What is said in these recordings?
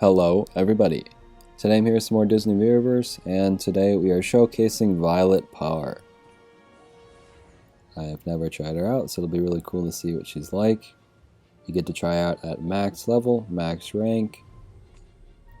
Hello everybody, today I'm here with some more Disney Mirrorverse, and today we are showcasing Violet Power. I have never tried her out, so it'll be really cool to see what she's like. You get to try out at max level, max rank.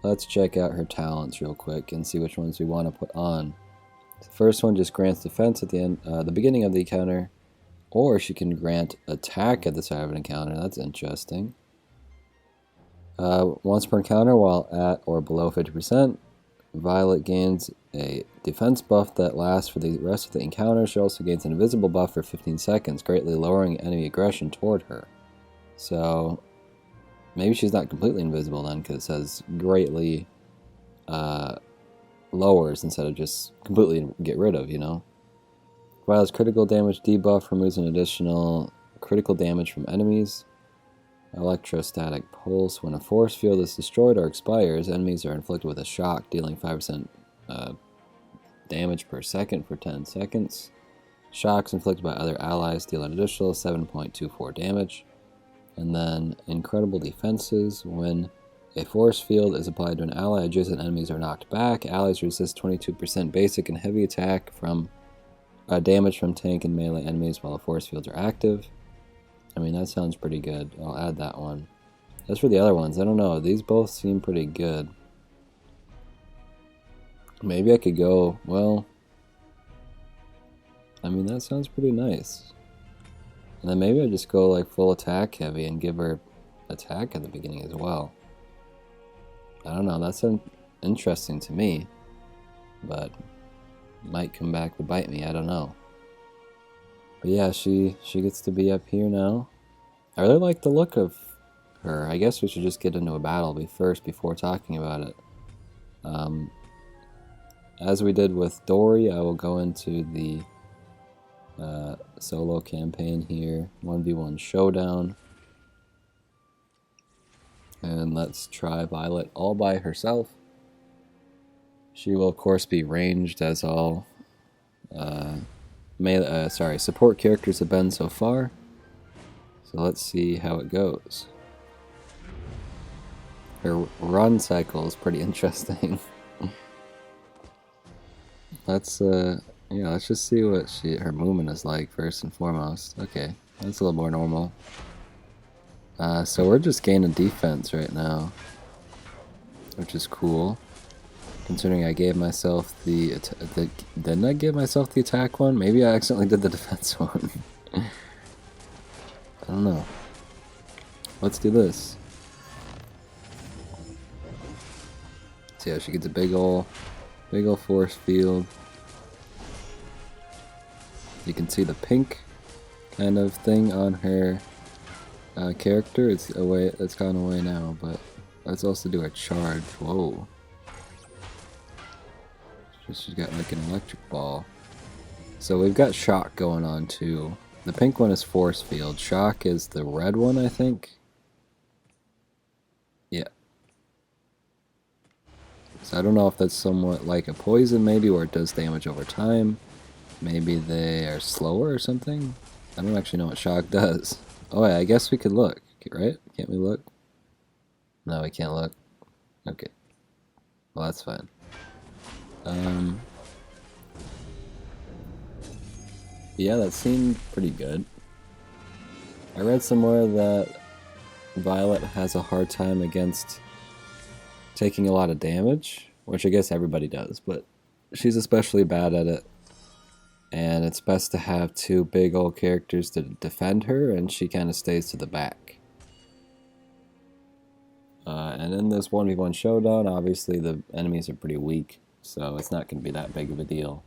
Let's check out her talents real quick and see which ones we want to put on. The first one just grants defense at the beginning of the encounter, or she can grant attack at the start of an encounter. That's interesting. Once per encounter, while at or below 50%, Violet gains a defense buff that lasts for the rest of the encounter. She also gains an invisible buff for 15 seconds, greatly lowering enemy aggression toward her. So, maybe she's not completely invisible then, because it says greatly lowers instead of just completely get rid of, you know? Violet's critical damage debuff removes an additional critical damage from enemies. Electrostatic pulse. When a force field is destroyed or expires, enemies are inflicted with a shock, dealing 5% damage per second for 10 seconds. Shocks inflicted by other allies deal an additional 7.24 damage. And then incredible defenses. When a force field is applied to an ally, adjacent enemies are knocked back. Allies resist 22% basic and heavy attack from damage from tank and melee enemies while the force fields are active. I mean, that sounds pretty good. I'll add that one. As for the other ones, I don't know. These both seem pretty good. Maybe I could go, well, I mean, that sounds pretty nice. And then maybe I just go like full attack heavy and give her attack at the beginning as well. I don't know. That sounds interesting to me. But might come back to bite me. I don't know. But yeah, she gets to be up here now. I really like the look of her. I guess we should just get into a battle first before talking about it. As we did with Dory, I will go into the solo campaign here. 1v1 showdown. And let's try Violet all by herself. She will of course be ranged as all support characters have been so far. So let's see how it goes. Her run cycle is pretty interesting. Let's just see what her movement is like first and foremost. Okay, that's a little more normal. So we're just gaining defense right now, which is cool. Considering I gave myself didn't I give myself the attack one? Maybe I accidentally did the defense one. I don't know. Let's do this. So yeah, she gets a big ol' force field. You can see the pink kind of thing on her character. It's gone away now, but let's also do a charge. Whoa. She's got like an electric ball. So we've got shock going on too. The pink one is force field. Shock is the red one, I think. Yeah. So I don't know if that's somewhat like a poison maybe, where it does damage over time. Maybe they are slower or something. I don't actually know what shock does. Oh yeah, I guess we could look, right? Can't we look? No, we can't look. Okay. Well, that's fine. Yeah, that seemed pretty good. I read somewhere that Violet has a hard time against taking a lot of damage, which I guess everybody does, but she's especially bad at it. And it's best to have two big old characters to defend her, and she kind of stays to the back. And in this 1v1 showdown, obviously the enemies are pretty weak. So it's not going to be that big of a deal.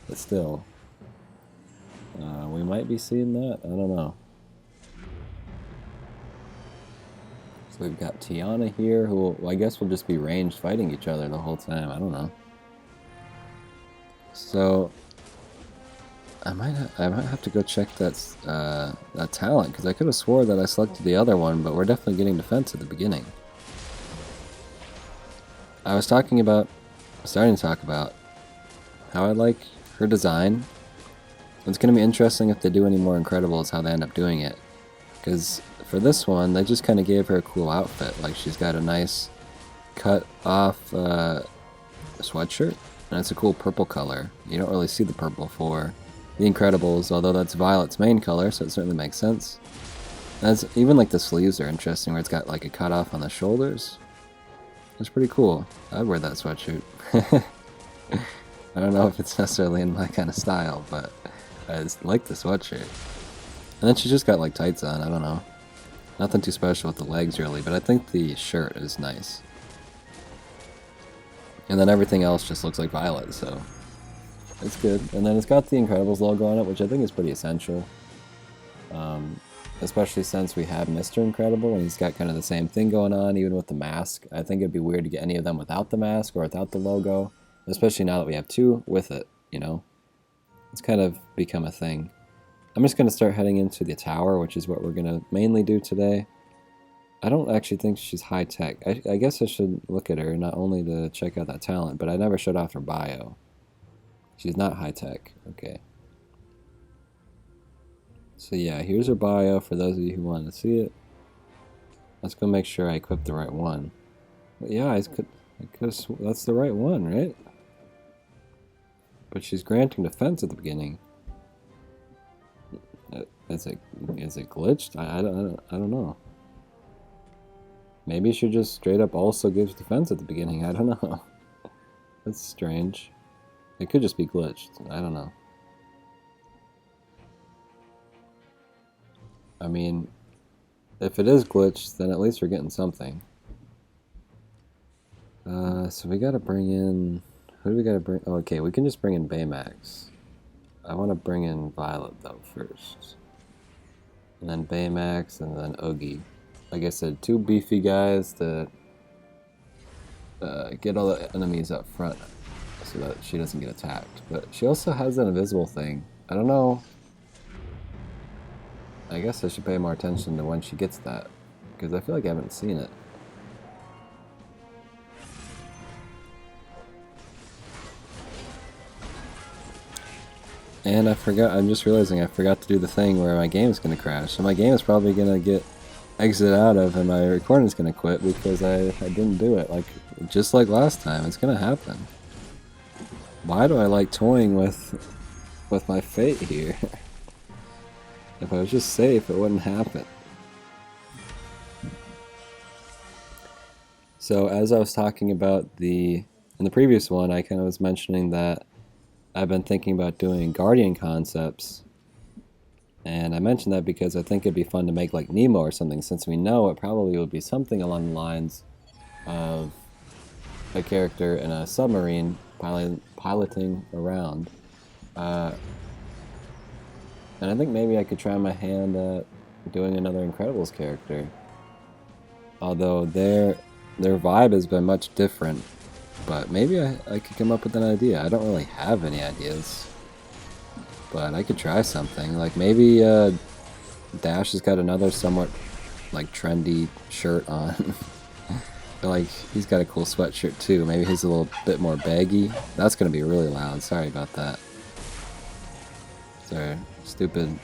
But still, we might be seeing that. I don't know. So we've got Tiana here, who I guess will just be ranged fighting each other the whole time. I don't know. So I might have to go check that talent, because I could have swore that I selected the other one, but we're definitely getting defense at the beginning. I was starting to talk about how I like her design. It's going to be interesting if they do any more Incredibles, how they end up doing it. Because for this one, they just kind of gave her a cool outfit. Like, she's got a nice cut off sweatshirt, and it's a cool purple color. You don't really see the purple for The Incredibles, although that's Violet's main color, so it certainly makes sense. That's even like the sleeves are interesting, where it's got like a cut off on the shoulders. It's pretty cool. I'd wear that sweatshirt. I don't know if it's necessarily in my kind of style, but I just like the sweatshirt. And then she just got like tights on. I don't know. Nothing too special with the legs really, but I think the shirt is nice. And then everything else just looks like Violet, so it's good. And then it's got the Incredibles logo on it, which I think is pretty essential. Especially since we have Mr. Incredible, and he's got kind of the same thing going on, even with the mask. I think it'd be weird to get any of them without the mask or without the logo, especially now that we have two with it, you know? It's kind of become a thing. I'm just going to start heading into the tower, which is what we're going to mainly do today. I don't actually think she's high-tech. I guess I should look at her, not only to check out that talent, but I never showed off her bio. She's not high-tech. Okay. So yeah, here's her bio for those of you who want to see it. Let's go make sure I equip the right one. But yeah, that's the right one, right? But she's granting defense at the beginning. Is it glitched? I don't know. Maybe she just straight up also gives defense at the beginning. I don't know. That's strange. It could just be glitched. I don't know. I mean, if it is glitched, then at least we're getting something. So we gotta bring in... Who do we gotta bring... Oh, okay, we can just bring in Baymax. I want to bring in Violet, though, first. And then Baymax, and then Oogie. Like I said, two beefy guys to get all the enemies up front so that she doesn't get attacked. But she also has an invisible thing. I don't know. I guess I should pay more attention to when she gets that, because I feel like I haven't seen it. And I forgot, I'm just realizing I forgot to do the thing where my game is going to crash. So my game is probably going to get exited out of and my recording is going to quit because I didn't do it. Like, just like last time, it's going to happen. Why do I like toying with my fate here? If I was just safe, it wouldn't happen. So as I was talking about in the previous one, I kind of was mentioning that I've been thinking about doing Guardian concepts. And I mentioned that because I think it'd be fun to make like Nemo or something, since we know it probably would be something along the lines of a character in a submarine piloting around. And I think maybe I could try my hand at doing another Incredibles character. Although their vibe has been much different. But maybe I could come up with an idea. I don't really have any ideas. But I could try something. Like maybe Dash has got another somewhat like trendy shirt on. Like he's got a cool sweatshirt too. Maybe he's a little bit more baggy. That's going to be really loud. Sorry about that. Sorry. Stupid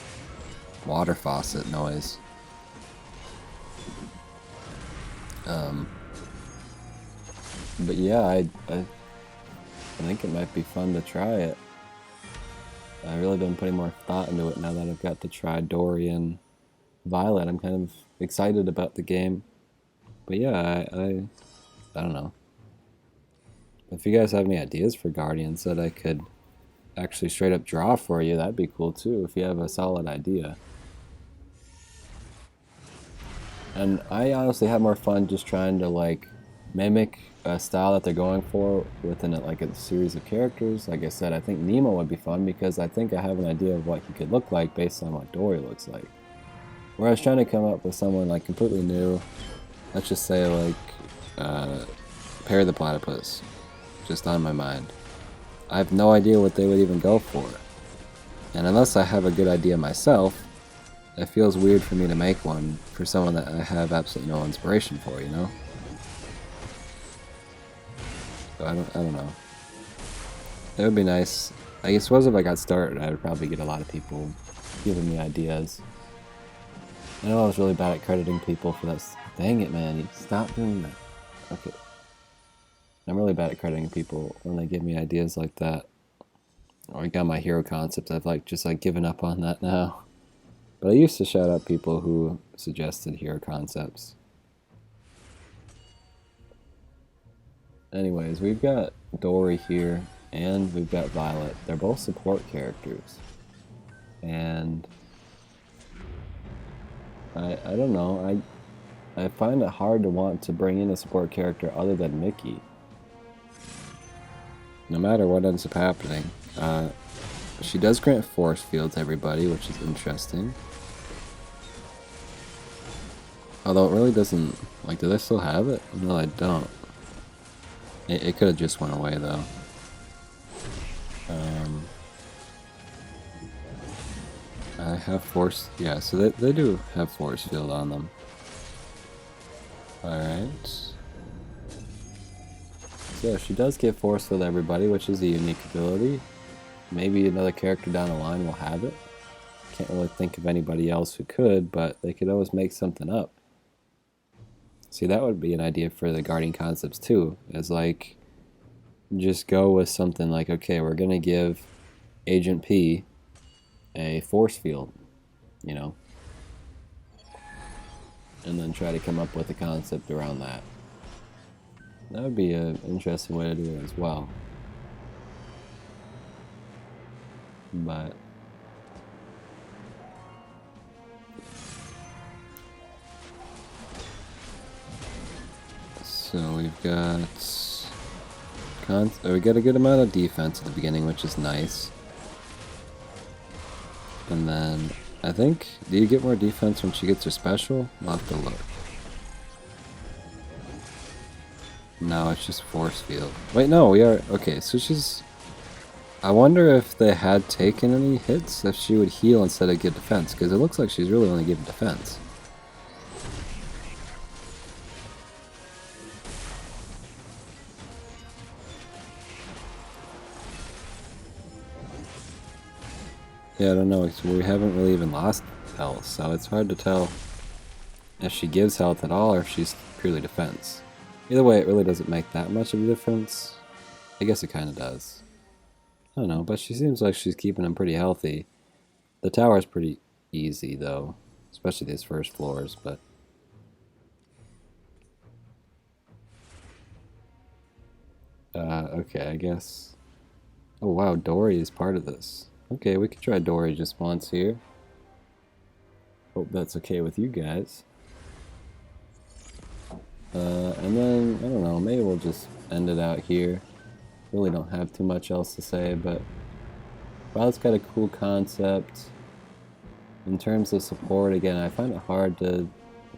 water faucet noise. But yeah, I think it might be fun to try it. I've really been putting more thought into it now that I've got to try Dory and Violet. I'm kind of excited about the game. But yeah, I don't know. If you guys have any ideas for Guardians that I could actually straight up draw for you, that'd be cool too, if you have a solid idea. And I honestly have more fun just trying to like mimic a style that they're going for within like a series of characters. Like I said, I think Nemo would be fun because I think I have an idea of what he could look like based on what Dory looks like. Whereas trying to come up with someone like completely new, let's just say like Perry the Platypus, just on my mind. I have no idea what they would even go for. And unless I have a good idea myself, it feels weird for me to make one for someone that I have absolutely no inspiration for, you know? So I don't know. It would be nice. I suppose if I got started, I would probably get a lot of people giving me ideas. I know I was really bad at crediting people for that. Dang it, man. You stop doing that. Okay. I'm really bad at crediting people when they give me ideas like that. Or I got my hero concept. I've just given up on that now. But I used to shout out people who suggested hero concepts. Anyways, we've got Dory here, and we've got Violet. They're both support characters. And I don't know, I find it hard to want to bring in a support character other than Mickey. No matter what ends up happening. She does grant force field to everybody, which is interesting. Although it really doesn't, do they still have it? No, I don't. It could have just went away, though. I have force, yeah, so they do have force field on them. Alright. So she does get force field to everybody, which is a unique ability. Maybe another character down the line will have it. Can't really think of anybody else who could, but they could always make something up. See, that would be an idea for the guarding concepts too, is just go with something like, okay, we're gonna give Agent P a force field, you know, and then try to come up with a concept around that. That would be an interesting way to do it as well. But so we've got we got a good amount of defense at the beginning, which is nice. And then I think, do you get more defense when she gets her special? I'll have to look. No, it's just force field. Wait, no, we are okay. So she's. I wonder if they had taken any hits, if she would heal instead of give defense, because it looks like she's really only giving defense. Yeah, I don't know, we haven't really even lost health, so it's hard to tell if she gives health at all or if she's purely defense. Either way, it really doesn't make that much of a difference. I guess it kind of does. I don't know, but she seems like she's keeping them pretty healthy. The tower's pretty easy, though, especially these first floors, but... okay, I guess... Oh wow, Dory is part of this. Okay, we could try Dory just once here. Hope that's okay with you guys. And then, I don't know, maybe we'll just end it out here. Really don't have too much else to say, but Violet's got a cool concept. In terms of support, again, I find it hard to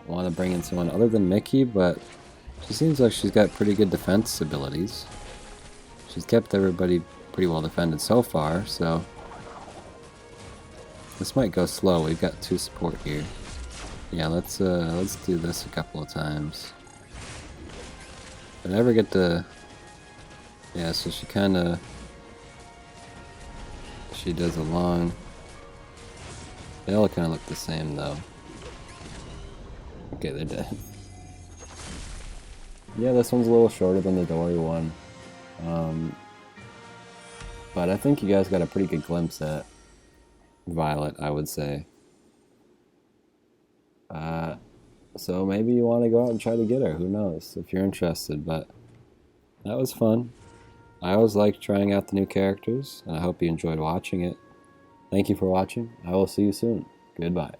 want to bring in someone other than Mickey, but she seems like she's got pretty good defense abilities. She's kept everybody pretty well defended so far, so this might go slow. We've got 2 support here. Yeah, let's do this a couple of times. If I never get to... Yeah, so she kinda... She does a long... They all kinda look the same, though. Okay, they're dead. Yeah, this one's a little shorter than the Dory one. But I think you guys got a pretty good glimpse at Violet, I would say. So maybe you want to go out and try to get her, who knows, if you're interested, but that was fun. I always like trying out the new characters, and I hope you enjoyed watching it. Thank you for watching. I will see you soon. Goodbye.